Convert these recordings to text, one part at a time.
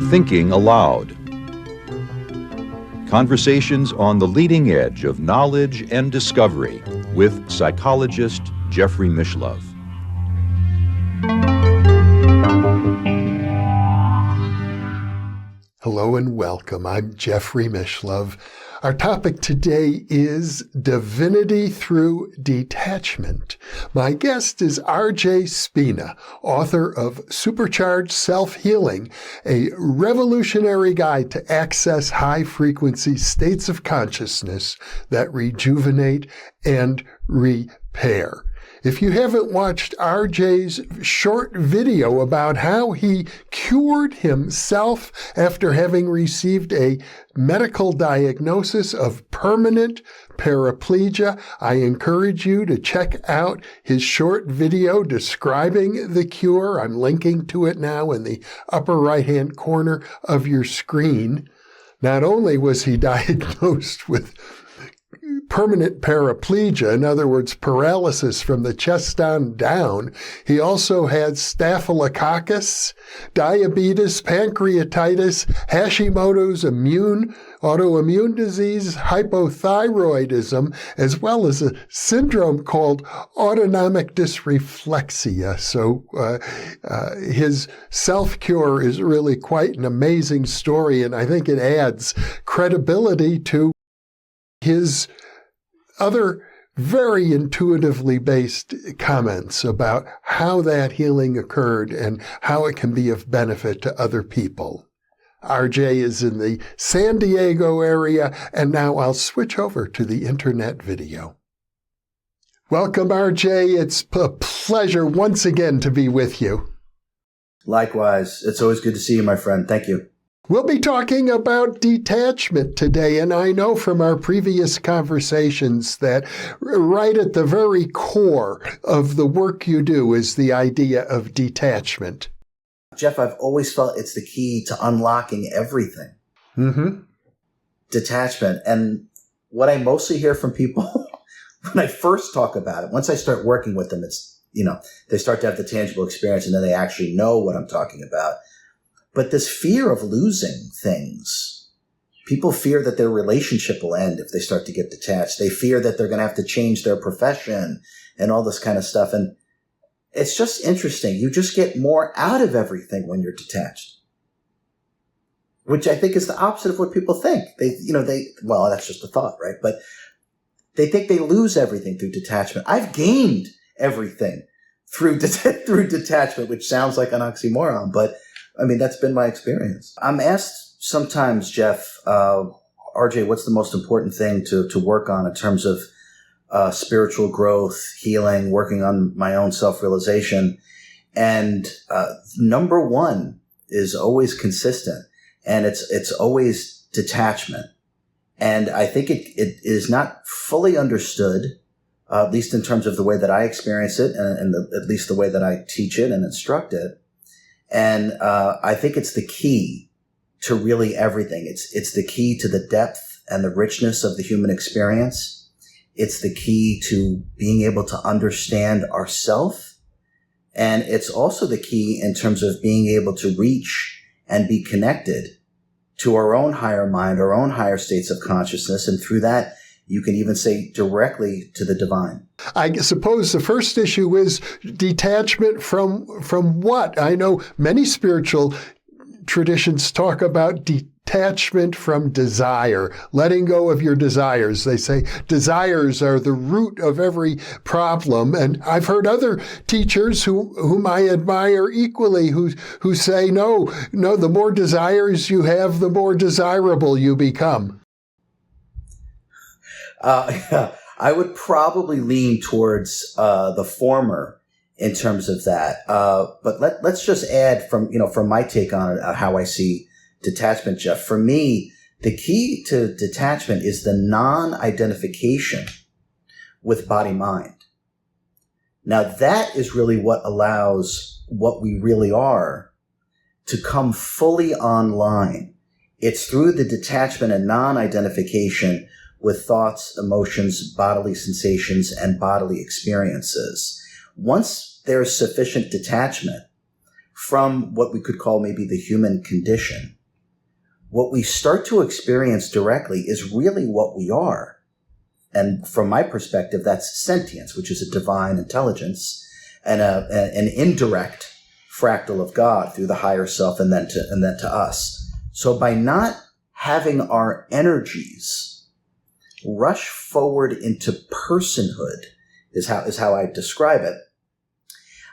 Thinking Aloud. Conversations on the leading edge of knowledge and discovery with psychologist Jeffrey Mishlove. Hello and welcome. I'm Jeffrey Mishlove. Our topic today is Divinity through Detachment. My guest is R.J. Spina, author of Supercharged Self-Healing, a revolutionary guide to access high-frequency states of consciousness that rejuvenate and repair. If you haven't watched RJ's short video about how he cured himself after having received a medical diagnosis of permanent paraplegia, I encourage you to check out his short video describing the cure. I'm linking to it now in the upper right-hand corner of your screen. Not only was he diagnosed with permanent paraplegia, in other words, paralysis from the chest on down, he also had staphylococcus, diabetes, pancreatitis, Hashimoto's autoimmune disease, hypothyroidism, as well as a syndrome called autonomic dysreflexia. So his self-cure is really quite an amazing story, and I think it adds credibility to his other very intuitively based comments about how that healing occurred and how it can be of benefit to other people. RJ is in the San Diego area, and now I'll switch over to the internet video. Welcome, RJ. It's a pleasure once again to be with you. Likewise. It's always good to see you, my friend. Thank you. We'll be talking about detachment today, and I know from our previous conversations that right at the very core of the work you do is the idea of detachment. Jeff, I've always felt it's the key to unlocking everything. Mm-hmm. Detachment. And what I mostly hear from people when I first talk about it, once I start working with them, it's, they start to have the tangible experience and then they actually know what I'm talking about. But this fear of losing things, people fear that their relationship will end if they start to get detached. They fear that they're going to have to change their profession and all this kind of stuff. And it's just interesting. You just get more out of everything when you're detached, which I think is the opposite of what people think. Well, that's just a thought, right? But they think they lose everything through detachment. I've gained everything through detachment, which sounds like an oxymoron, but I mean, that's been my experience. I'm asked sometimes, Jeff, RJ, what's the most important thing to work on in terms of spiritual growth, healing, working on my own self-realization? And number one is always consistent, and it's always detachment. And I think it is not fully understood, at least in terms of the way that I experience it, and at least the way that I teach it and instruct it. And I think it's the key to really everything. It's the key to the depth and the richness of the human experience. It's the key to being able to understand ourself. And it's also the key in terms of being able to reach and be connected to our own higher mind, our own higher states of consciousness. And through that, you can even say directly to the divine. I suppose the first issue is detachment from what? I know many spiritual traditions talk about detachment from desire, letting go of your desires. They say desires are the root of every problem. And I've heard other teachers whom I admire equally who say, no, the more desires you have, the more desirable you become. I would probably lean towards the former in terms of that. But let's just add from my take on it, how I see detachment, Jeff. For me, the key to detachment is the non-identification with body-mind. Now, that is really what allows what we really are to come fully online. It's through the detachment and non-identification with thoughts, emotions, bodily sensations, and bodily experiences. Once there's sufficient detachment from what we could call maybe the human condition, what we start to experience directly is really what we are. And from my perspective, that's sentience, which is a divine intelligence and an indirect fractal of God through the higher self and then to us. So by not having our energies rush forward into personhood is how I describe it,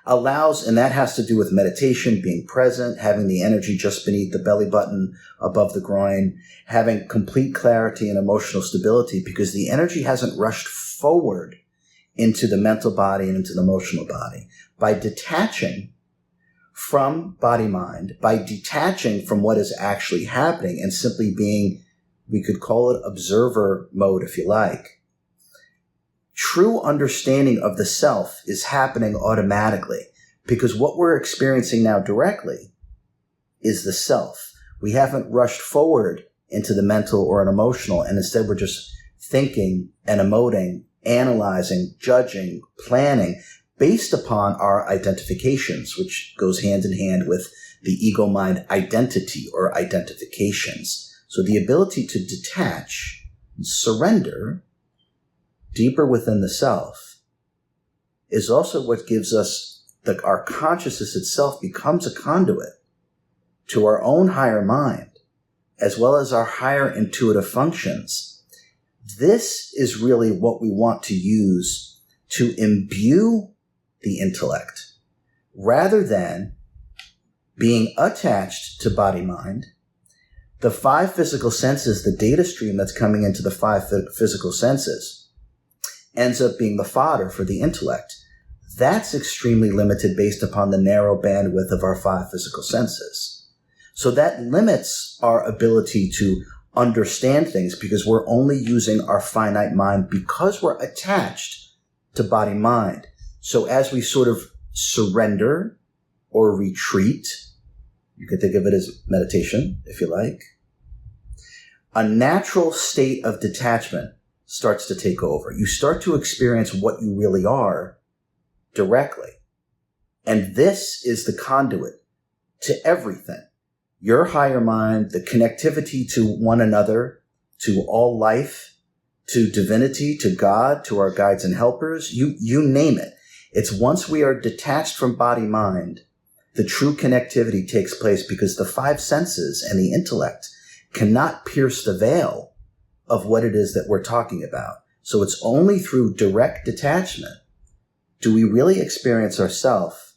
allows, and that has to do with meditation, being present, having the energy just beneath the belly button, above the groin, having complete clarity and emotional stability, because the energy hasn't rushed forward into the mental body and into the emotional body. By detaching from body-mind, by detaching from what is actually happening and simply being, we could call it observer mode if you like, true understanding of the self is happening automatically, because what we're experiencing now directly is the self. We haven't rushed forward into the mental or an emotional, and instead we're just thinking and emoting, analyzing, judging, planning based upon our identifications, which goes hand in hand with the ego-mind identity or identifications. So the ability to detach and surrender deeper within the self is also what gives us our consciousness itself becomes a conduit to our own higher mind, as well as our higher intuitive functions. This is really what we want to use to imbue the intellect, rather than being attached to body-mind. The five physical senses, the data stream that's coming into the five physical senses, ends up being the fodder for the intellect. That's extremely limited based upon the narrow bandwidth of our five physical senses. So that limits our ability to understand things, because we're only using our finite mind because we're attached to body-mind. So as we sort of surrender or retreat, you can think of it as meditation, if you like, a natural state of detachment starts to take over. You start to experience what you really are directly. And this is the conduit to everything. Your higher mind, the connectivity to one another, to all life, to divinity, to God, to our guides and helpers, you name it. It's once we are detached from body-mind, the true connectivity takes place, because the five senses and the intellect cannot pierce the veil of what it is that we're talking about. So it's only through direct detachment do we really experience ourself,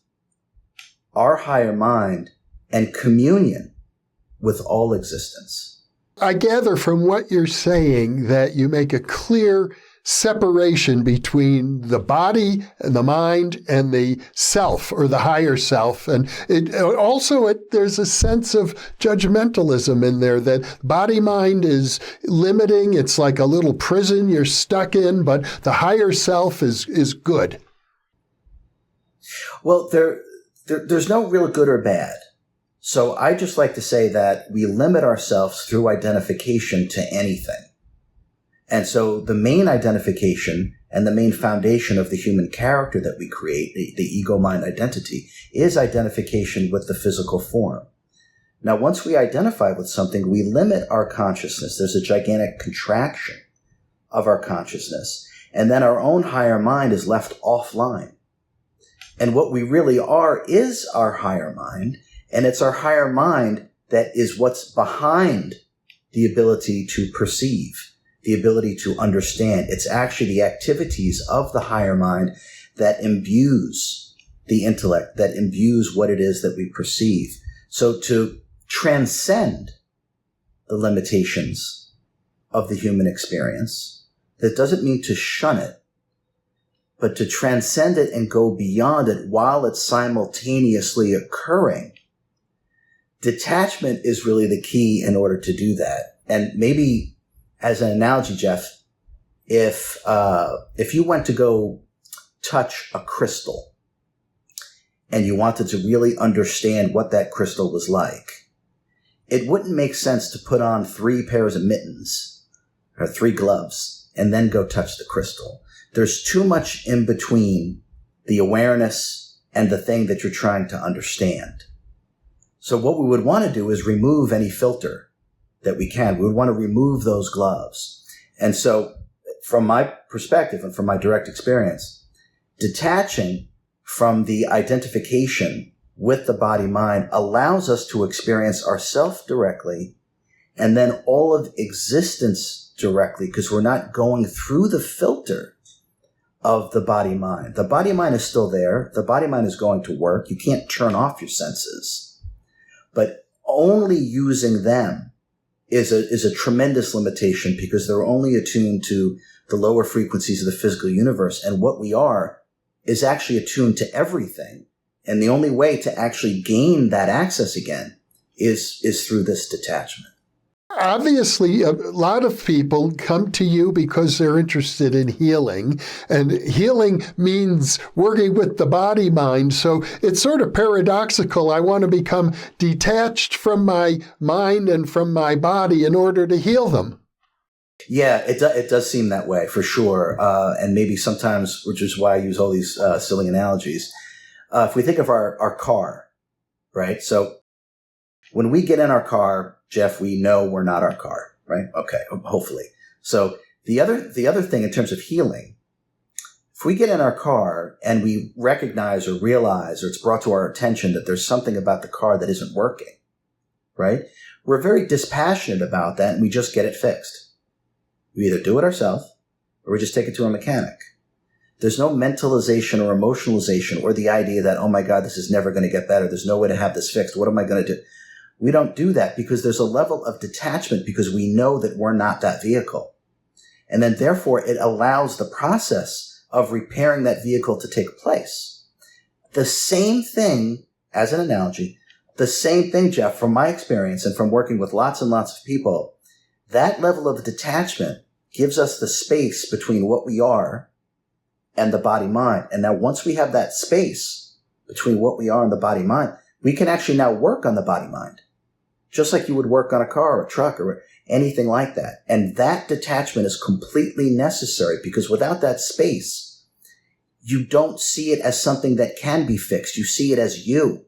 our higher mind, and communion with all existence. I gather from what you're saying that you make a clear separation between the body and the mind and the self, or the higher self. And there's a sense of judgmentalism in there, that body-mind is limiting. It's like a little prison you're stuck in, but the higher self is good. Well, there's no real good or bad. So I just like to say that we limit ourselves through identification to anything. And so the main identification and the main foundation of the human character that we create, the ego-mind identity, is identification with the physical form. Now, once we identify with something, we limit our consciousness. There's a gigantic contraction of our consciousness. And then our own higher mind is left offline. And what we really are is our higher mind. And it's our higher mind that is what's behind the ability to perceive, the ability to understand. It's actually the activities of the higher mind that imbues the intellect, that imbues what it is that we perceive. So to transcend the limitations of the human experience, that doesn't mean to shun it, but to transcend it and go beyond it while it's simultaneously occurring. Detachment is really the key in order to do that. And maybe as an analogy, Jeff, if you went to go touch a crystal and you wanted to really understand what that crystal was like, it wouldn't make sense to put on 3 pairs of mittens or 3 gloves and then go touch the crystal. There's too much in between the awareness and the thing that you're trying to understand. So what we would want to do is remove any filter that we can. We would want to remove those gloves. And so from my perspective and from my direct experience, detaching from the identification with the body-mind allows us to experience ourself directly and then all of existence directly, because we're not going through the filter of the body-mind. The body-mind is still there. The body-mind is going to work. You can't turn off your senses. But only using them is a tremendous limitation, because they're only attuned to the lower frequencies of the physical universe. And what we are is actually attuned to everything. And the only way to actually gain that access again is through this detachment. Obviously, a lot of people come to you because they're interested in healing, and healing means working with the body-mind. So it's sort of paradoxical. I want to become detached from my mind and from my body in order to heal them. Yeah, it does seem that way for sure. And maybe sometimes, which is why I use all these silly analogies. If we think of our car, right? So when we get in our car, Jeff, we know we're not our car, right? Okay, hopefully. So the other thing in terms of healing, if we get in our car and we recognize or realize, or it's brought to our attention that there's something about the car that isn't working, right? We're very dispassionate about that, and we just get it fixed. We either do it ourselves or we just take it to a mechanic. There's no mentalization or emotionalization or the idea that, oh my God, this is never going to get better. There's no way to have this fixed. What am I going to do? We don't do that because there's a level of detachment, because we know that we're not that vehicle. And then therefore it allows the process of repairing that vehicle to take place. The same thing, as an analogy, the same thing, Jeff, from my experience and from working with lots and lots of people, that level of detachment gives us the space between what we are and the body-mind. And now once we have that space between what we are and the body-mind, we can actually now work on the body-mind, just like you would work on a car or a truck or anything like that. And that detachment is completely necessary, because without that space, you don't see it as something that can be fixed. You see it as you.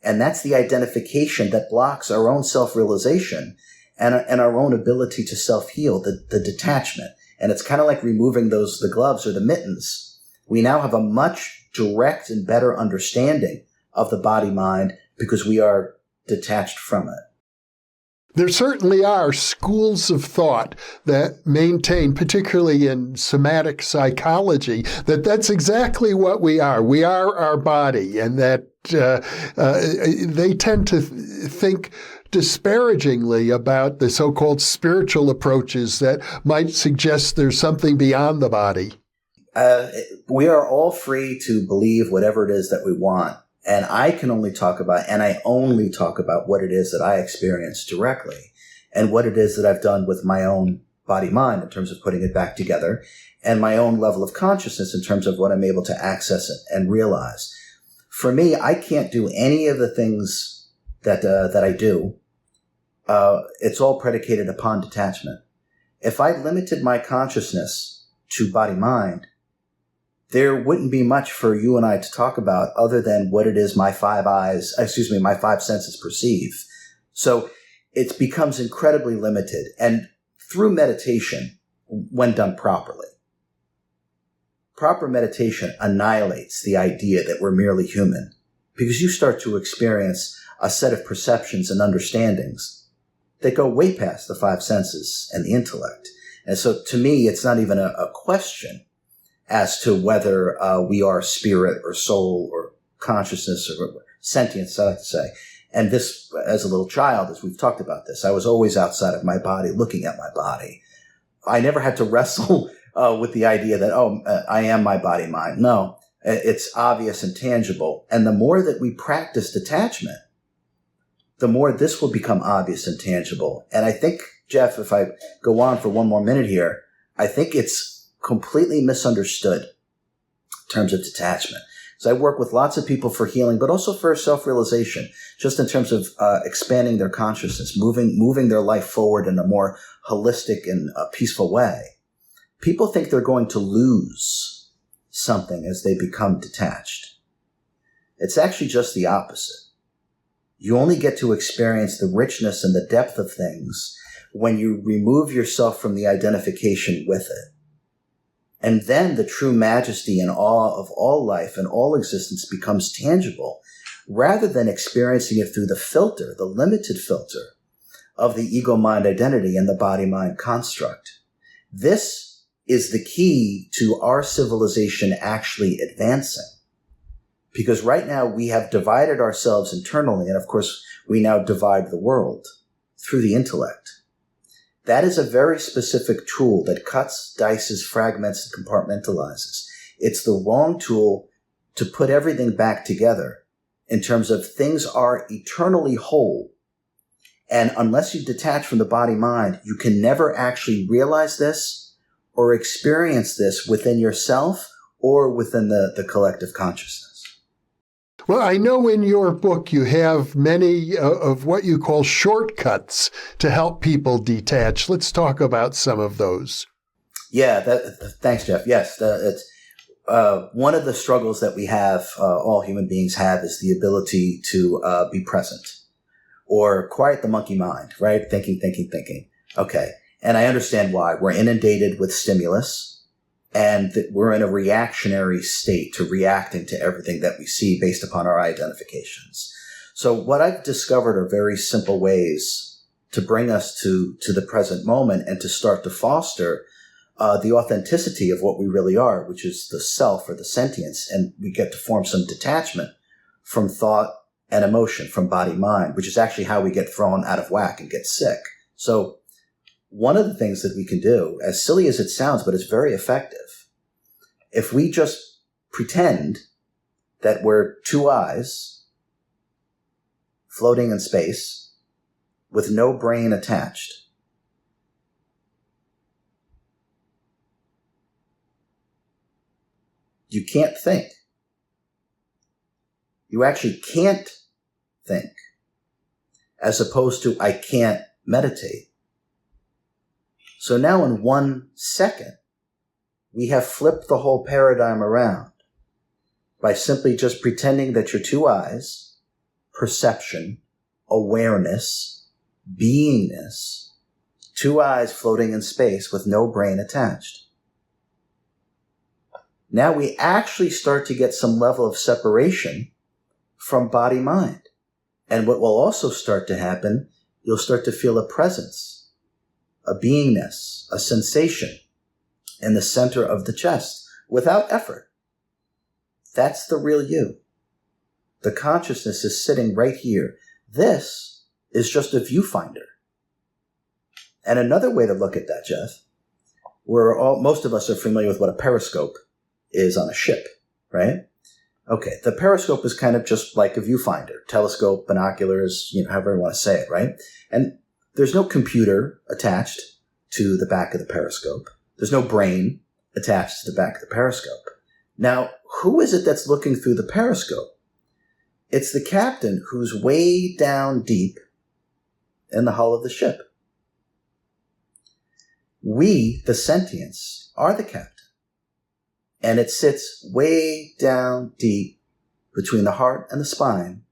And that's the identification that blocks our own self-realization and our own ability to self-heal, the detachment. And it's kind of like removing the gloves or the mittens. We now have a much direct and better understanding of the body-mind because we are detached from it. There certainly are schools of thought that maintain, particularly in somatic psychology, that that's exactly what we are. We are our body, and that they tend to think disparagingly about the so-called spiritual approaches that might suggest there's something beyond the body. We are all free to believe whatever it is that we want. And I can only talk about, and I only talk about what it is that I experience directly and what it is that I've done with my own body-mind in terms of putting it back together, and my own level of consciousness in terms of what I'm able to access it and realize. For me, I can't do any of the things that I do. It's all predicated upon detachment. If I limited my consciousness to body-mind, there wouldn't be much for you and I to talk about other than what it is my five senses perceive. So it becomes incredibly limited. And through meditation, when done properly, proper meditation annihilates the idea that we're merely human, because you start to experience a set of perceptions and understandings that go way past the five senses and the intellect. And so to me, it's not even a question as to whether we are spirit or soul or consciousness or sentience, I like to say. And this, as a little child, as we've talked about this, I was always outside of my body, looking at my body. I never had to wrestle with the idea that, I am my body mind. No, it's obvious and tangible. And the more that we practice detachment, the more this will become obvious and tangible. And I think, Jeff, if I go on for one more minute here, I think it's completely misunderstood in terms of detachment. So I work with lots of people for healing, but also for self-realization, just in terms of expanding their consciousness, moving their life forward in a more holistic and peaceful way. People think they're going to lose something as they become detached. It's actually just the opposite. You only get to experience the richness and the depth of things when you remove yourself from the identification with it. And then the true majesty and awe of all life and all existence becomes tangible, rather than experiencing it through the filter, the limited filter of the ego-mind identity and the body-mind construct. This is the key to our civilization actually advancing. Because right now we have divided ourselves internally, and of course we now divide the world through the intellect. That is a very specific tool that cuts, dices, fragments, and compartmentalizes. It's the wrong tool to put everything back together in terms of things are eternally whole. And unless you detach from the body-mind, you can never actually realize this or experience this within yourself or within the collective consciousness. Well, I know in your book you have many of what you call shortcuts to help people detach. Let's talk about some of those. Yeah, thanks, Jeff. Yes, it's one of the struggles that we have, all human beings have, is the ability to be present or quiet the monkey mind, right? Thinking. Okay, and I understand why. We're inundated with stimulus. And that we're in a reactionary state to reacting to everything that we see based upon our identifications. So what I've discovered are very simple ways to bring us to the present moment and to start to foster the authenticity of what we really are, which is the self or the sentience. And we get to form some detachment from thought and emotion, from body-mind, which is actually how we get thrown out of whack and get sick. So one of the things that we can do, as silly as it sounds, but it's very effective, if we just pretend that we're two eyes floating in space with no brain attached, you can't think. You actually can't think, as opposed to I can't meditate. So now in 1 second, we have flipped the whole paradigm around by simply just pretending that your two eyes, perception, awareness, beingness, two eyes floating in space with no brain attached. Now we actually start to get some level of separation from body-mind. And what will also start to happen, you'll start to feel a presence, a beingness, a sensation in the center of the chest without effort. That's the real you. The consciousness is sitting right here. This is just a viewfinder. And another way to look at that, Jeff, most of us are familiar with what a periscope is on a ship, right? Okay, the periscope is kind of just like a viewfinder, telescope, binoculars, however you want to say it, right? And there's no computer attached to the back of the periscope. There's no brain attached to the back of the periscope. Now, who is it that's looking through the periscope? It's the captain who's way down deep in the hull of the ship. We, the sentience, are the captain. And it sits way down deep between the heart and the spine.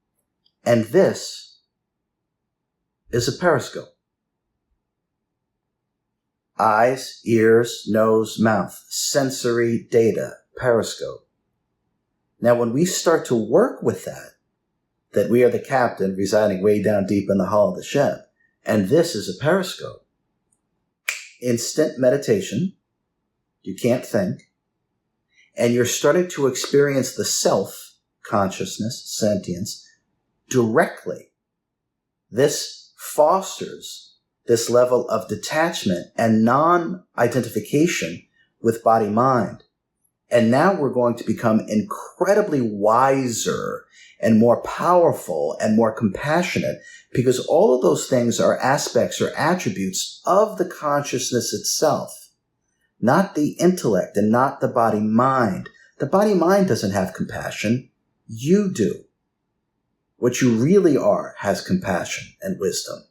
And this is a periscope. Eyes, ears, nose, mouth, sensory data, periscope. Now, when we start to work with that we are the captain residing way down deep in the hull of the ship, and this is a periscope, instant meditation, you can't think, and you're starting to experience the self, consciousness, sentience, directly. This fosters this level of detachment and non-identification with body-mind. And now we're going to become incredibly wiser and more powerful and more compassionate, because all of those things are aspects or attributes of the consciousness itself, not the intellect and not the body-mind. The body-mind doesn't have compassion. You do. What you really are has compassion and wisdom.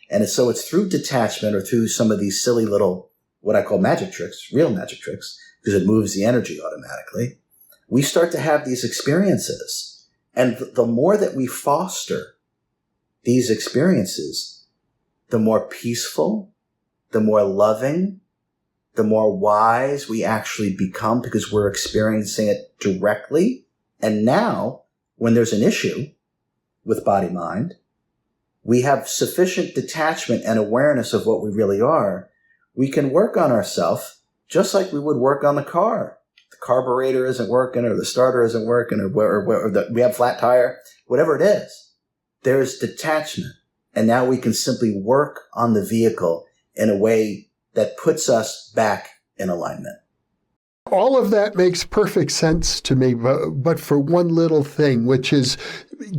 And so it's through detachment or through some of these silly little, what I call magic tricks, real magic tricks, because it moves the energy automatically, we start to have these experiences. And the more that we foster these experiences, the more peaceful, the more loving, the more wise we actually become because we're experiencing it directly. And now, when there's an issue with body-mind, we have sufficient detachment and awareness of what we really are. We can work on ourselves just like we would work on the car. The carburetor isn't working, or the starter isn't working, or we have a flat tire, whatever it is. There's detachment. And now we can simply work on the vehicle in a way that puts us back in alignment. All of that makes perfect sense to me, but for one little thing, which is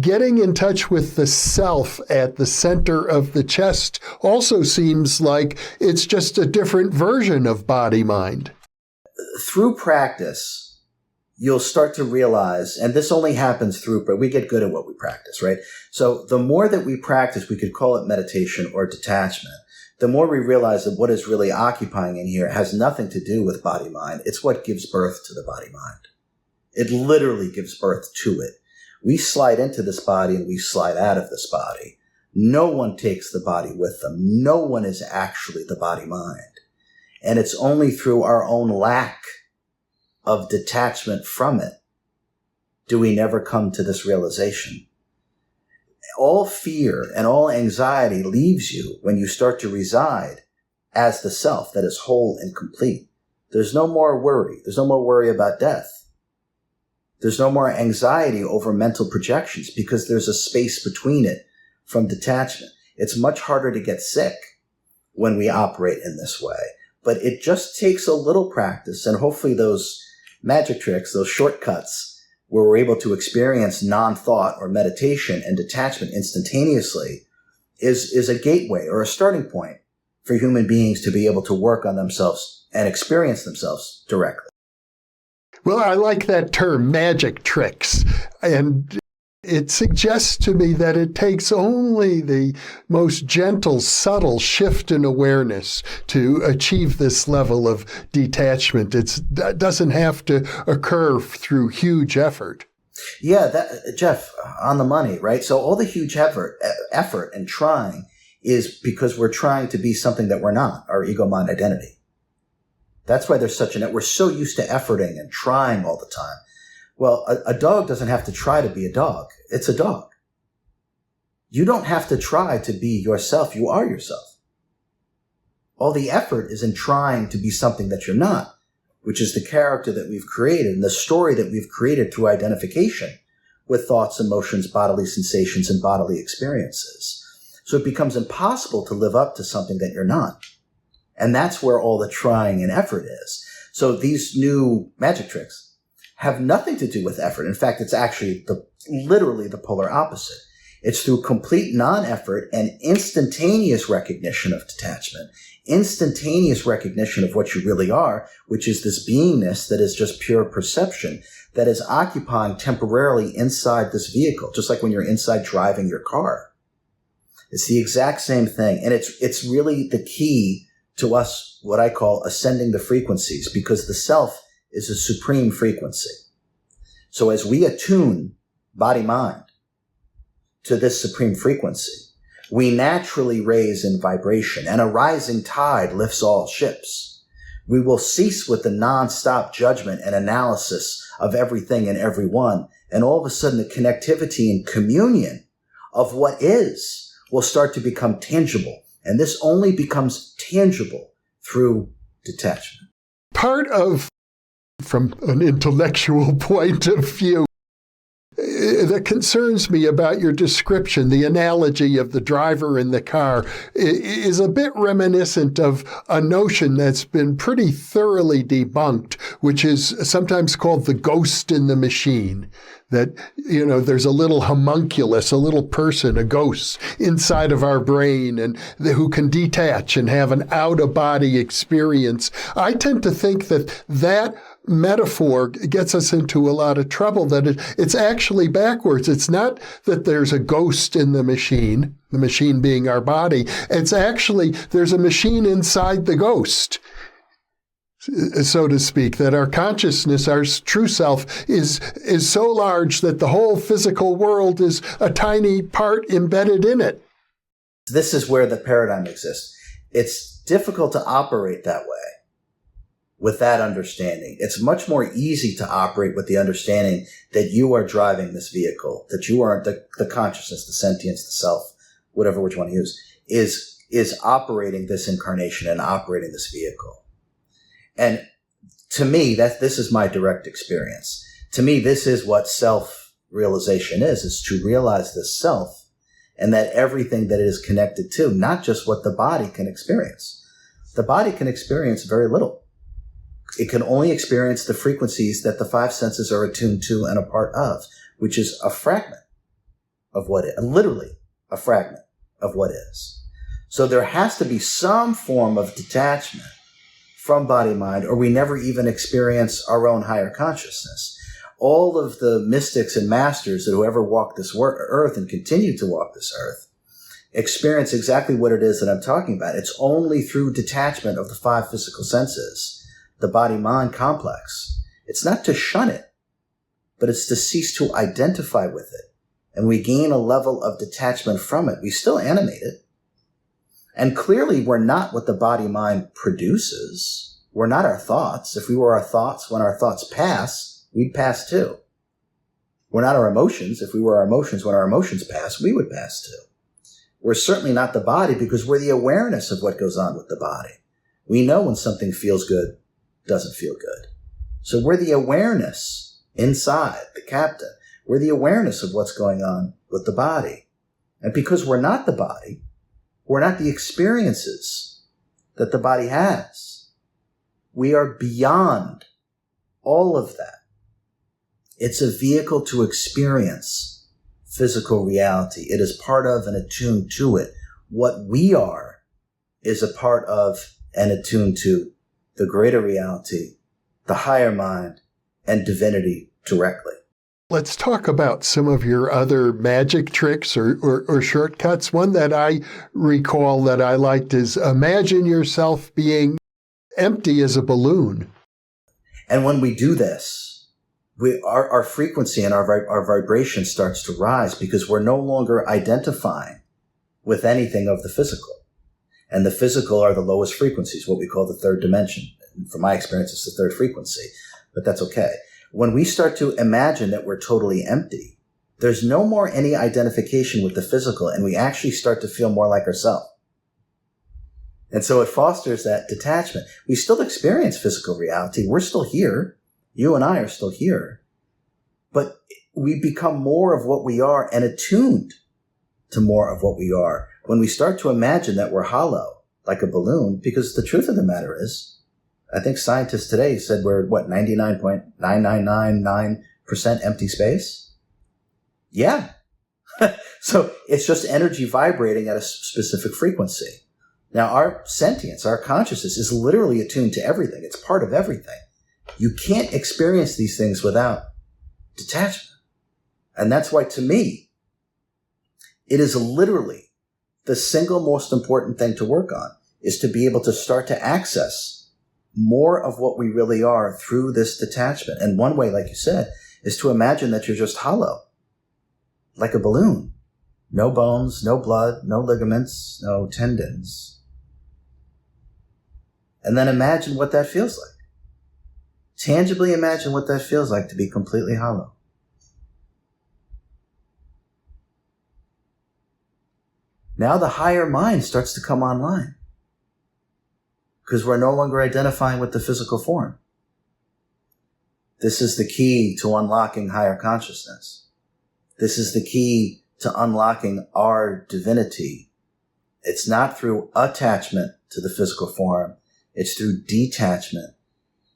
getting in touch with the self at the center of the chest also seems like it's just a different version of body-mind. Through practice, you'll start to realize, and this only happens through, but we get good at what we practice, right? So the more that we practice, we could call it meditation or detachment. The more we realize that what is really occupying in here has nothing to do with body-mind. It's what gives birth to the body-mind. It literally gives birth to it. We slide into this body and we slide out of this body. No one takes the body with them. No one is actually the body-mind. And it's only through our own lack of detachment from it do we never come to this realization. All fear and all anxiety leaves you when you start to reside as the self that is whole and complete. There's no more worry. There's no more worry about death. There's no more anxiety over mental projections because there's a space between it from detachment. It's much harder to get sick when we operate in this way, but it just takes a little practice, and hopefully those magic tricks, those shortcuts, where we're able to experience non-thought or meditation and detachment instantaneously is a gateway or a starting point for human beings to be able to work on themselves and experience themselves directly. Well, I like that term, magic tricks. And it suggests to me that it takes only the most gentle, subtle shift in awareness to achieve this level of detachment. It doesn't have to occur through huge effort. Yeah, Jeff, on the money, right? So all the huge effort and trying is because we're trying to be something that we're not, our ego, mind, identity. That's why there's we're so used to efforting and trying all the time. Well, a dog doesn't have to try to be a dog. It's a dog. You don't have to try to be yourself. You are yourself. All the effort is in trying to be something that you're not, which is the character that we've created and the story that we've created through identification with thoughts, emotions, bodily sensations, and bodily experiences. So it becomes impossible to live up to something that you're not. And that's where all the trying and effort is. So these new magic tricks have nothing to do with effort. In fact, it's actually literally the polar opposite. It's through complete non-effort and instantaneous recognition of detachment, instantaneous recognition of what you really are, which is this beingness that is just pure perception that is occupying temporarily inside this vehicle, just like when you're inside driving your car. It's the exact same thing. And it's really the key to us, what I call ascending the frequencies, because the self is a supreme frequency. So as we attune body-mind to this supreme frequency, we naturally raise in vibration, and a rising tide lifts all ships. We will cease with the non-stop judgment and analysis of everything and everyone, and all of a sudden the connectivity and communion of what is will start to become tangible, and this only becomes tangible through detachment. Part of, from an intellectual point of view, that concerns me about your description, the analogy of the driver in the car, is a bit reminiscent of a notion that's been pretty thoroughly debunked, which is sometimes called the ghost in the machine. That, there's a little homunculus, a little person, a ghost inside of our brain, and who can detach and have an out-of-body experience. I tend to think that metaphor gets us into a lot of trouble, that it's actually backwards. It's not that there's a ghost in the machine being our body. It's actually there's a machine inside the ghost. so to speak, that our consciousness, our true self, is so large that the whole physical world is a tiny part embedded in it. This is where the paradigm exists. It's difficult to operate that way with that understanding. It's much more easy to operate with the understanding that you are driving this vehicle, that you are the consciousness, the sentience, the self, whatever which one to use, is operating this incarnation and operating this vehicle. And to me, this is my direct experience. To me, this is what self-realization is to realize this self and that everything that it is connected to, not just what the body can experience. The body can experience very little. It can only experience the frequencies that the five senses are attuned to and a part of, which is a fragment of what is, literally a fragment of what is. So there has to be some form of detachment from body-mind, or we never even experience our own higher consciousness. All of the mystics and masters that whoever walked this earth and continue to walk this earth experience exactly what it is that I'm talking about. It's only through detachment of the five physical senses, the body-mind complex. It's not to shun it, but it's to cease to identify with it. And we gain a level of detachment from it. We still animate it. And clearly, we're not what the body-mind produces. We're not our thoughts. If we were our thoughts, when our thoughts pass, we'd pass too. We're not our emotions. If we were our emotions, when our emotions pass, we would pass too. We're certainly not the body because we're the awareness of what goes on with the body. We know when something feels good, doesn't feel good. So we're the awareness inside, the captain. We're the awareness of what's going on with the body. And because we're not the body, we're not the experiences that the body has. We are beyond all of that. It's a vehicle to experience physical reality. It is part of and attuned to it. What we are is a part of and attuned to the greater reality, the higher mind, and divinity directly. Let's talk about some of your other magic tricks or shortcuts. One that I recall that I liked is imagine yourself being empty as a balloon. And when we do this, our frequency and our vibration starts to rise because we're no longer identifying with anything of the physical. And the physical are the lowest frequencies, what we call the third dimension. And from my experience, it's the third frequency, but that's okay. When we start to imagine that we're totally empty, there's no more any identification with the physical, and we actually start to feel more like ourselves. And so it fosters that detachment. We still experience physical reality. We're still here. You and I are still here. But we become more of what we are and attuned to more of what we are when we start to imagine that we're hollow, like a balloon, because the truth of the matter is, I think scientists today said we're, 99.9999% empty space? Yeah. So it's just energy vibrating at a specific frequency. Now, our sentience, our consciousness is literally attuned to everything. It's part of everything. You can't experience these things without detachment. And that's why, to me, it is literally the single most important thing to work on, is to be able to start to access more of what we really are through this detachment. And one way, like you said, is to imagine that you're just hollow, like a balloon. No bones, no blood, no ligaments, no tendons. And then imagine what that feels like. Tangibly imagine what that feels like to be completely hollow. Now the higher mind starts to come online, because we're no longer identifying with the physical form. This is the key to unlocking higher consciousness. This is the key to unlocking our divinity. It's not through attachment to the physical form. It's through detachment,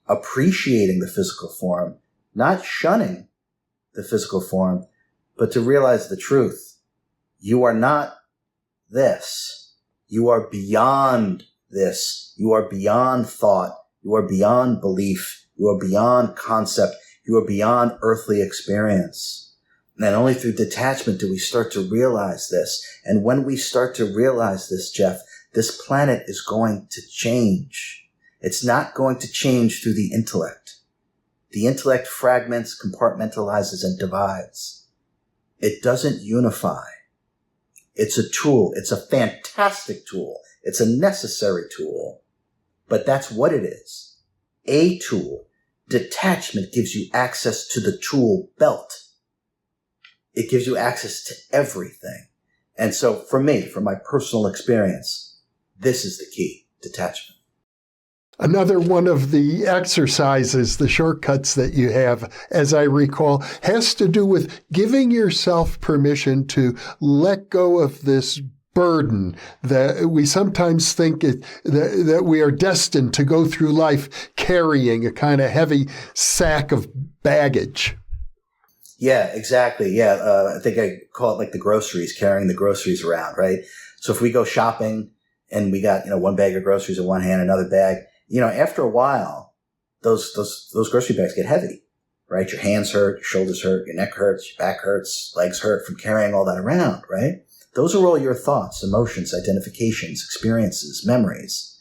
appreciating the physical form, not shunning the physical form, but to realize the truth. You are not this. You are beyond this. You are beyond thought. You are beyond belief. You are beyond concept. You are beyond earthly experience. And only through detachment do we start to realize this. And when we start to realize this, Jeff, this planet is going to change. It's not going to change through the intellect. The intellect fragments, compartmentalizes, and divides. It doesn't unify. It's a tool. It's a fantastic tool. It's a necessary tool. But that's what it is. A tool. Detachment gives you access to the tool belt. It gives you access to everything. And so for me, from my personal experience, this is the key, detachment. Another one of the exercises, the shortcuts that you have, as I recall, has to do with giving yourself permission to let go of this burden that we sometimes think that we are destined to go through life carrying a kind of heavy sack of baggage. Yeah, exactly. Yeah, I think I call it like the groceries, carrying the groceries around, right? So if we go shopping and we got, one bag of groceries in one hand, another bag, after a while, those grocery bags get heavy, right? Your hands hurt, your shoulders hurt, your neck hurts, your back hurts, legs hurt from carrying all that around, right? Those are all your thoughts, emotions, identifications, experiences, memories,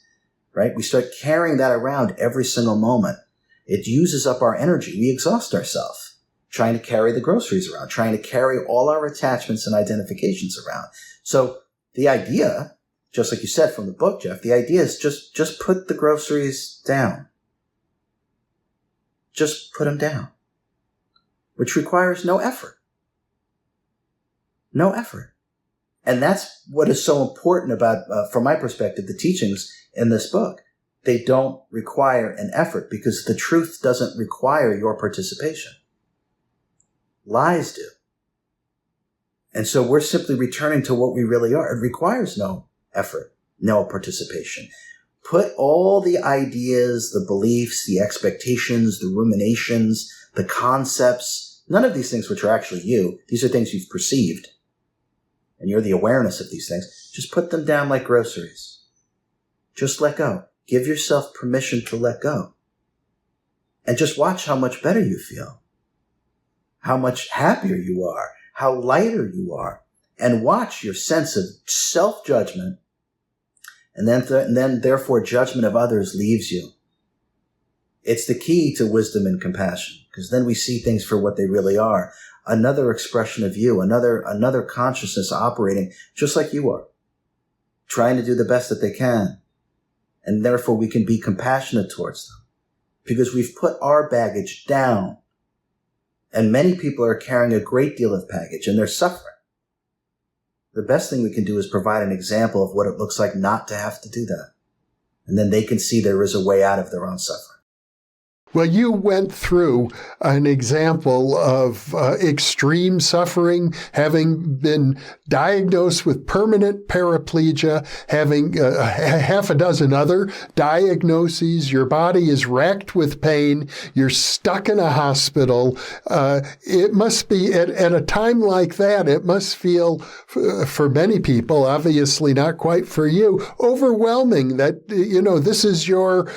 right? We start carrying that around every single moment. It uses up our energy. We exhaust ourselves trying to carry the groceries around, trying to carry all our attachments and identifications around. So the idea, just like you said from the book, Jeff, the idea is just put the groceries down. Just put them down, which requires no effort. No effort. And that's what is so important about, from my perspective, the teachings in this book. They don't require an effort because the truth doesn't require your participation. Lies do. And so we're simply returning to what we really are. It requires no effort, no participation. Put all the ideas, the beliefs, the expectations, the ruminations, the concepts, none of these things which are actually you. These are things you've perceived. And you're the awareness of these things. Just put them down like groceries. Just let go. Give yourself permission to let go. And just watch how much better you feel. How much happier you are. How lighter you are. And watch your sense of self-judgment. And then therefore judgment of others leaves you. It's the key to wisdom and compassion. Because then we see things for what they really are. Another expression of you, another consciousness operating just like you are, trying to do the best that they can. And therefore we can be compassionate towards them because we've put our baggage down. And many people are carrying a great deal of baggage and they're suffering. The best thing we can do is provide an example of what it looks like not to have to do that. And then they can see there is a way out of their own suffering. Well, you went through an example of extreme suffering, having been diagnosed with permanent paraplegia, having half a dozen other diagnoses. Your body is racked with pain. You're stuck in a hospital. It must be, at a time like that, it must feel, for many people, obviously not quite for you, overwhelming that, this is your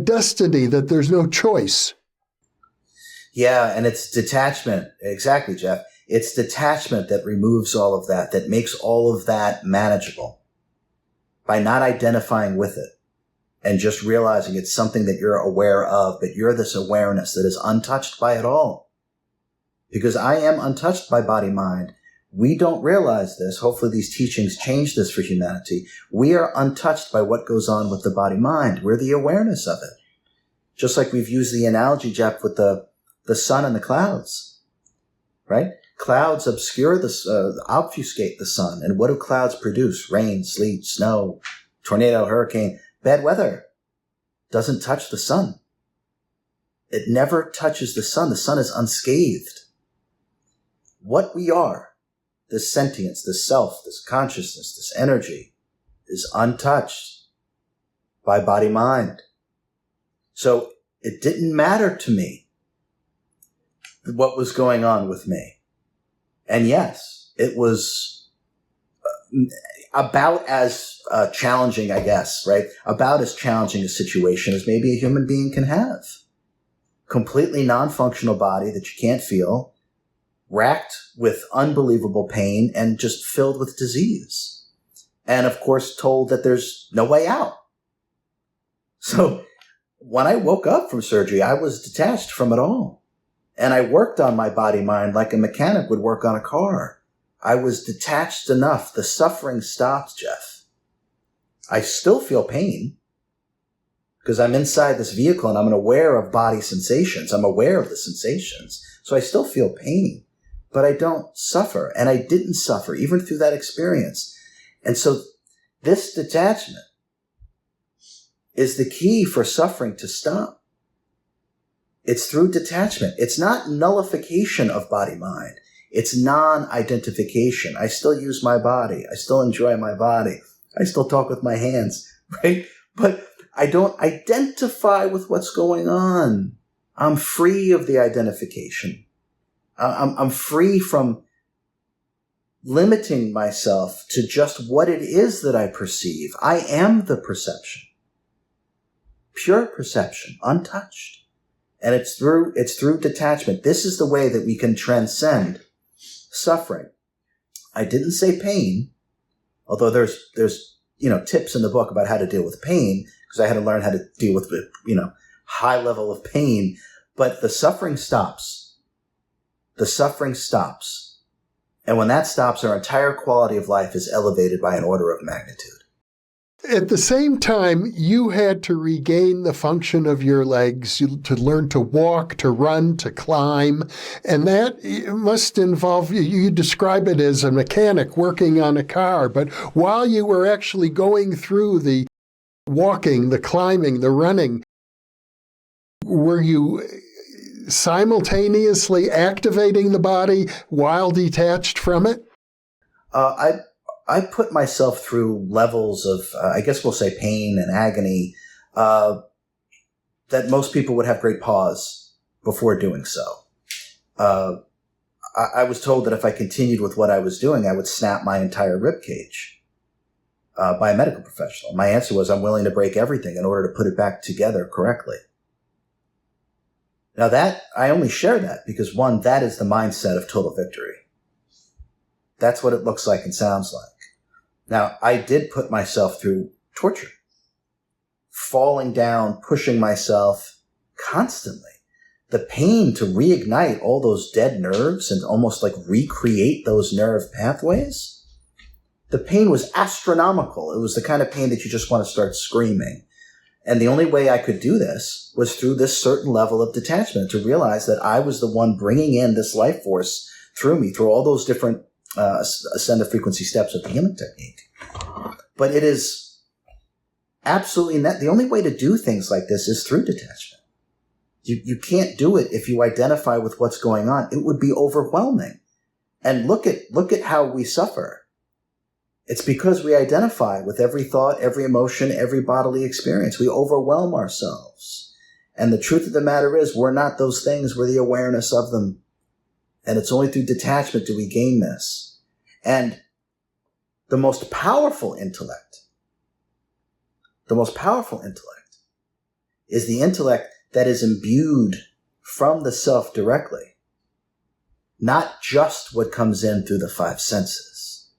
destiny, that there's no choice. Yeah, and it's detachment. Exactly, Jeff. It's detachment that removes all of that, that makes all of that manageable. By not identifying with it and just realizing it's something that you're aware of, but you're this awareness that is untouched by it all. Because I am untouched by body-mind. We don't realize this. Hopefully these teachings change this for humanity. We are untouched by what goes on with the body-mind. We're the awareness of it. Just like we've used the analogy, Jeff, with the sun and the clouds, right? Clouds obscure obfuscate the sun. And what do clouds produce? Rain, sleet, snow, tornado, hurricane. Bad weather doesn't touch the sun. It never touches the sun. The sun is unscathed. What we are, this sentience, this self, this consciousness, this energy, is untouched by body-mind. So it didn't matter to me what was going on with me. And yes, it was about as challenging, I guess, right? About as challenging a situation as maybe a human being can have. Completely non-functional body that you can't feel, racked with unbelievable pain and just filled with disease. And of course, told that there's no way out. So when I woke up from surgery, I was detached from it all. And I worked on my body-mind like a mechanic would work on a car. I was detached enough. The suffering stopped, Jeff. I still feel pain because I'm inside this vehicle and I'm aware of body sensations. I'm aware of the sensations. So I still feel pain, but I don't suffer. And I didn't suffer even through that experience. And so this detachment is the key for suffering to stop. It's through detachment. It's not nullification of body-mind. It's non-identification. I still use my body. I still enjoy my body. I still talk with my hands, right? But I don't identify with what's going on. I'm free of the identification. I'm free from limiting myself to just what it is that I perceive. I am the perception. Pure perception, untouched. And it's through detachment. This is the way that we can transcend suffering. I didn't say pain, although there's tips in the book about how to deal with pain, because I had to learn how to deal with high level of pain. But the suffering stops. The suffering stops. And when that stops, our entire quality of life is elevated by an order of magnitude. At the same time, you had to regain the function of your legs, to learn to walk, to run, to climb. And that must involve, you describe it as a mechanic working on a car. But while you were actually going through the walking, the climbing, the running, were you simultaneously activating the body while detached from it? I put myself through levels of, I guess we'll say pain and agony, that most people would have great pause before doing so. I was told that if I continued with what I was doing, I would snap my entire rib cage by a medical professional. My answer was, I'm willing to break everything in order to put it back together correctly. Now I only share that because, one, that is the mindset of total victory. That's what it looks like and sounds like. Now, I did put myself through torture, falling down, pushing myself constantly. The pain to reignite all those dead nerves and almost like recreate those nerve pathways, the pain was astronomical. It was the kind of pain that you just want to start screaming. And the only way I could do this was through this certain level of detachment, to realize that I was the one bringing in this life force through me, through all those different ascended frequency steps of the healing technique. But it is absolutely not. The only way to do things like this is through detachment. You can't do it if you identify with what's going on. It would be overwhelming. And look at how we suffer. It's because we identify with every thought, every emotion, every bodily experience. We overwhelm ourselves. And the truth of the matter is, we're not those things. We're the awareness of them. And it's only through detachment do we gain this. And the most powerful intellect is the intellect that is imbued from the self directly, not just what comes in through the five senses.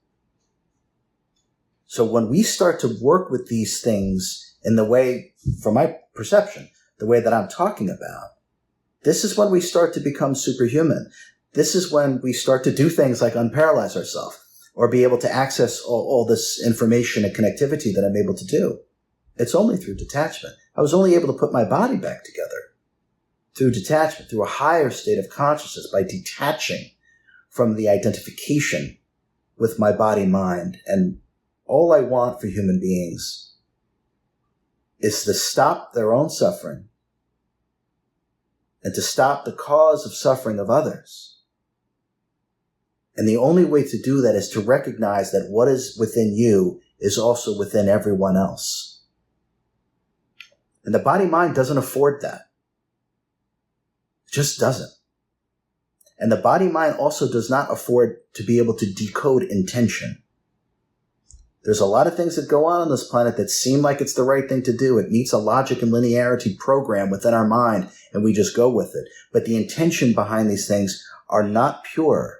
So when we start to work with these things in the way, from my perception, the way that I'm talking about, this is when we start to become superhuman. This is when we start to do things like unparalyze ourselves or be able to access all this information and connectivity that I'm able to do. It's only through detachment. I was only able to put my body back together through detachment, through a higher state of consciousness, by detaching from the identification with my body-mind. And all I want for human beings is to stop their own suffering and to stop the cause of suffering of others. And the only way to do that is to recognize that what is within you is also within everyone else. And the body-mind doesn't afford that. It just doesn't. And the body-mind also does not afford to be able to decode intention. There's a lot of things that go on this planet that seem like it's the right thing to do. It meets a logic and linearity program within our mind, and we just go with it. But the intention behind these things are not pure.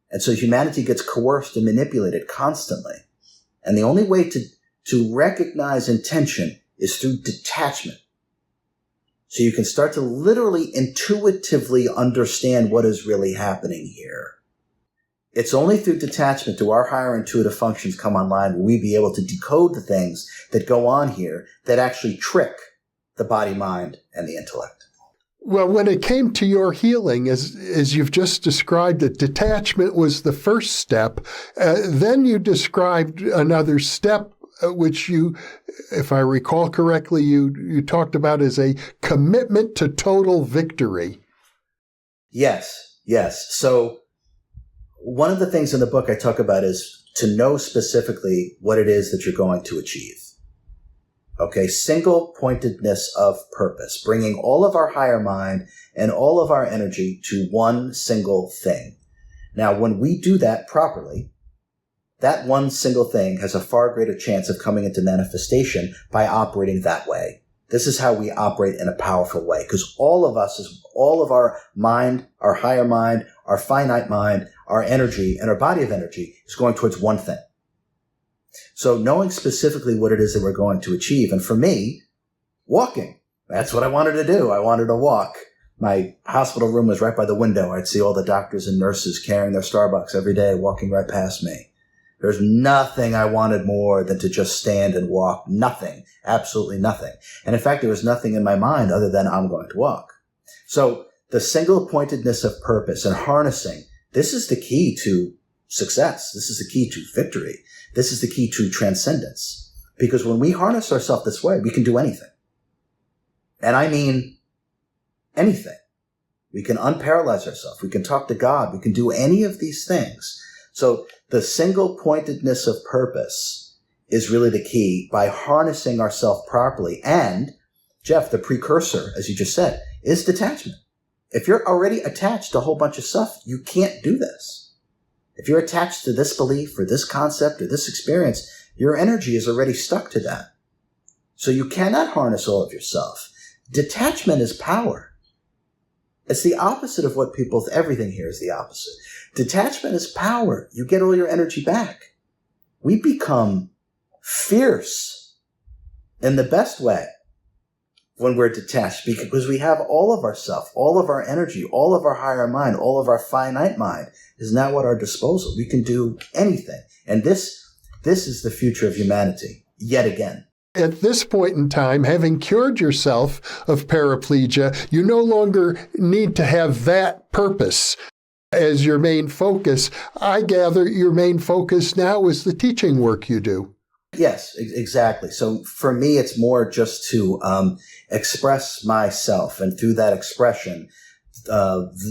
And so humanity gets coerced and manipulated constantly. And the only way to recognize intention is through detachment. So you can start to literally intuitively understand what is really happening here. It's only through detachment do our higher intuitive functions come online where we be able to decode the things that go on here that actually trick the body, mind, and the intellect. Well, when it came to your healing, as you've just described it, detachment was the first step. Then you described another step, which you, if I recall correctly, you talked about as a commitment to total victory. Yes. So one of the things in the book I talk about is to know specifically what it is that you're going to achieve. Okay, single pointedness of purpose, bringing all of our higher mind and all of our energy to one single thing. Now, when we do that properly, that one single thing has a far greater chance of coming into manifestation by operating that way. This is how we operate in a powerful way, because all of our mind, our higher mind, our finite mind, our energy, and our body of energy is going towards one thing. So knowing specifically what it is that we're going to achieve, and for me, walking. That's what I wanted to do. I wanted to walk. My hospital room was right by the window. I'd see all the doctors and nurses carrying their Starbucks every day, walking right past me. There's nothing I wanted more than to just stand and walk. Nothing. Absolutely nothing. And in fact, there was nothing in my mind other than I'm going to walk. So the single pointedness of purpose and harnessing, this is the key to success. This is the key to victory. This is the key to transcendence. Because when we harness ourselves this way, we can do anything. And I mean anything. We can unparalyze ourselves. We can talk to God. We can do any of these things. So the single pointedness of purpose is really the key by harnessing ourselves properly. And, Jeff, the precursor, as you just said, is detachment. If you're already attached to a whole bunch of stuff, you can't do this. If you're attached to this belief or this concept or this experience, your energy is already stuck to that. So you cannot harness all of yourself. Detachment is power. It's the opposite of what everything here is the opposite. Detachment is power. You get all your energy back. We become fierce in the best way when we're detached, because we have all of ourself, all of our energy, all of our higher mind, all of our finite mind is now at our disposal. We can do anything. And this is the future of humanity, yet again. At this point in time, having cured yourself of paraplegia, you no longer need to have that purpose as your main focus. I gather your main focus now is the teaching work you do. Yes, exactly. So for me, it's more just to express myself, and through that expression,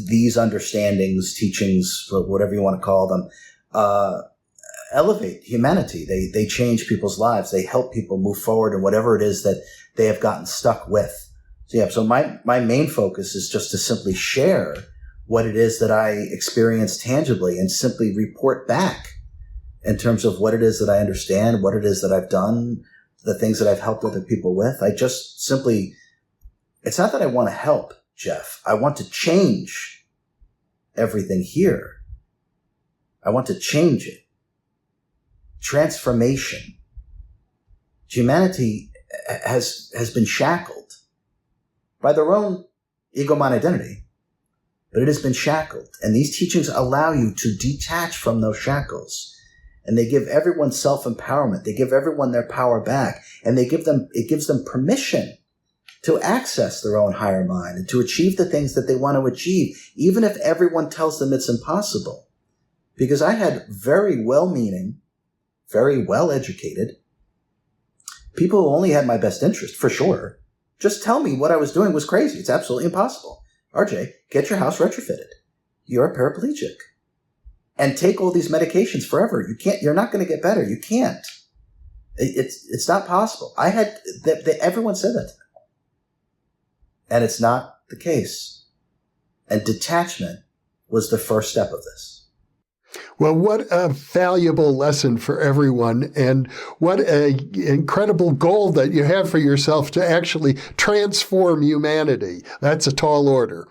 these understandings, teachings, whatever you want to call them, elevate humanity. They change people's lives. They help people move forward in whatever it is that they have gotten stuck with. So my main focus is just to simply share what it is that I experience tangibly and simply report back in terms of what it is that I understand, what it is that I've done, the things that I've helped other people with. I just simply, it's not that I want to help, Jeff. I want to change everything here. I want to change it. Transformation. Humanity has been shackled by their own ego mind identity, but it has been shackled. And these teachings allow you to detach from those shackles. And they give everyone self-empowerment. They give everyone their power back. And it gives them permission to access their own higher mind and to achieve the things that they want to achieve, even if everyone tells them it's impossible. Because I had very well-meaning, very well-educated people who only had my best interest, for sure, just tell me what I was doing was crazy. It's absolutely impossible. RJ, get your house retrofitted. You're a paraplegic. And take all these medications forever. You're not going to get better. You can't. It's not possible. Everyone said that to me. And it's not the case. And detachment was the first step of this. Well, what a valuable lesson for everyone, and what an incredible goal that you have for yourself to actually transform humanity. That's a tall order.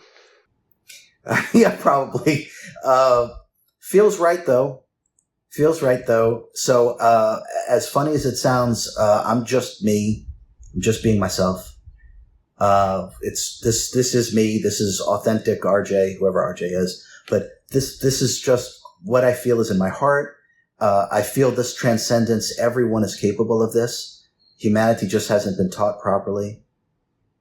Yeah, probably. Feels right, though. So, as funny as it sounds, I'm just me. I'm just being myself. It's this is me. This is authentic RJ, whoever RJ is. But this is just what I feel is in my heart. I feel this transcendence. Everyone is capable of this. Humanity just hasn't been taught properly.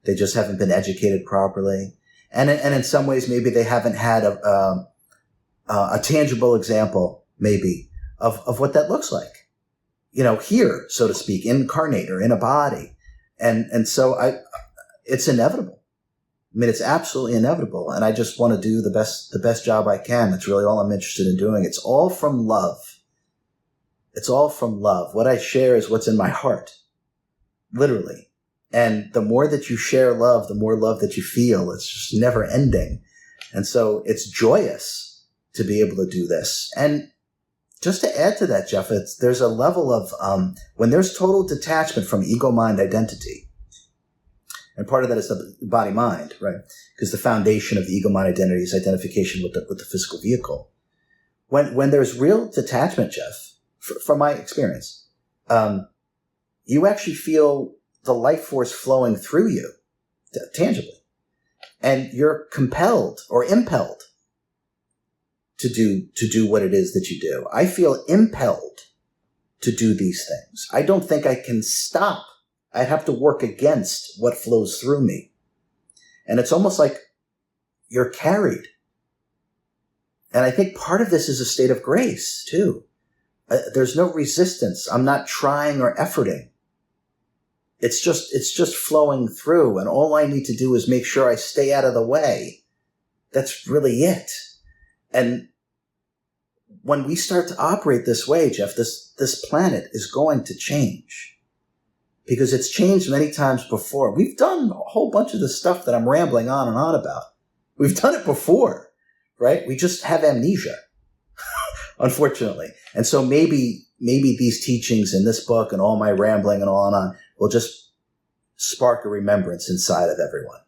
They just haven't been educated properly. And in some ways, maybe they haven't had a tangible example, maybe, of what that looks like. Here, so to speak, incarnate or in a body. And so it's inevitable. I mean, it's absolutely inevitable. And I just want to do the best job I can. That's really all I'm interested in doing. It's all from love. It's all from love. What I share is what's in my heart, literally. And the more that you share love, the more love that you feel. It's just never ending. And so it's joyous to be able to do this. And just to add to that, Jeff, there's a level of, when there's total detachment from ego-mind identity, and part of that is the body-mind, right? Because the foundation of the ego-mind identity is identification with the physical vehicle. When there's real detachment, Jeff, from my experience, you actually feel the life force flowing through you tangibly. And you're compelled or impelled to do what it is that you do. I feel impelled to do these things. I don't think I can stop. I have to work against what flows through me. And it's almost like you're carried. And I think part of this is a state of grace, too. There's no resistance. I'm not trying or efforting. It's just flowing through. And all I need to do is make sure I stay out of the way. That's really it. And when we start to operate this way, Jeff, this planet is going to change. Because it's changed many times before. We've done a whole bunch of the stuff that I'm rambling on and on about. We've done it before, right? We just have amnesia, unfortunately. And so maybe these teachings in this book and all my rambling and on will just spark a remembrance inside of everyone.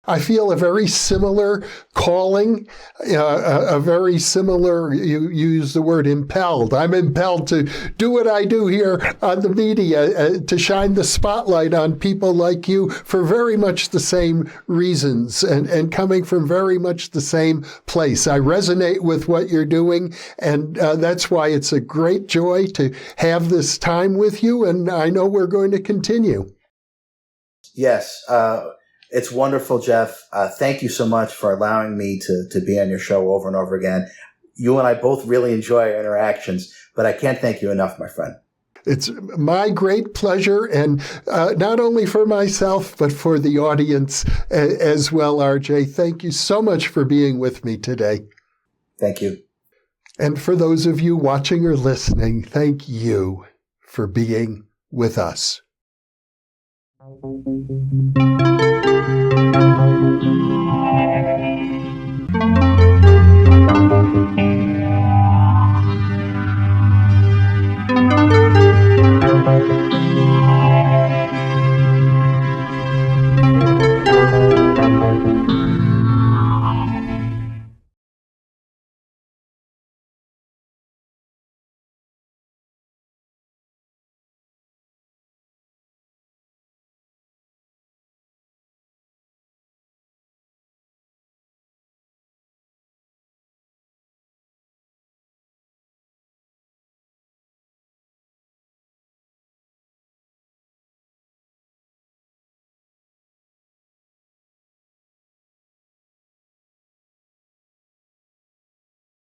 I feel a very similar calling, a very similar, you use the word impelled. I'm impelled to do what I do here on the media, to shine the spotlight on people like you for very much the same reasons and coming from very much the same place. I resonate with what you're doing, and that's why it's a great joy to have this time with you, and I know we're going to continue. Yes, it's wonderful, Jeff. Thank you so much for allowing me to be on your show over and over again. You and I both really enjoy our interactions, but I can't thank you enough, my friend. It's my great pleasure, and not only for myself, but for the audience as well, RJ. Thank you so much for being with me today. Thank you. And for those of you watching or listening, thank you for being with us.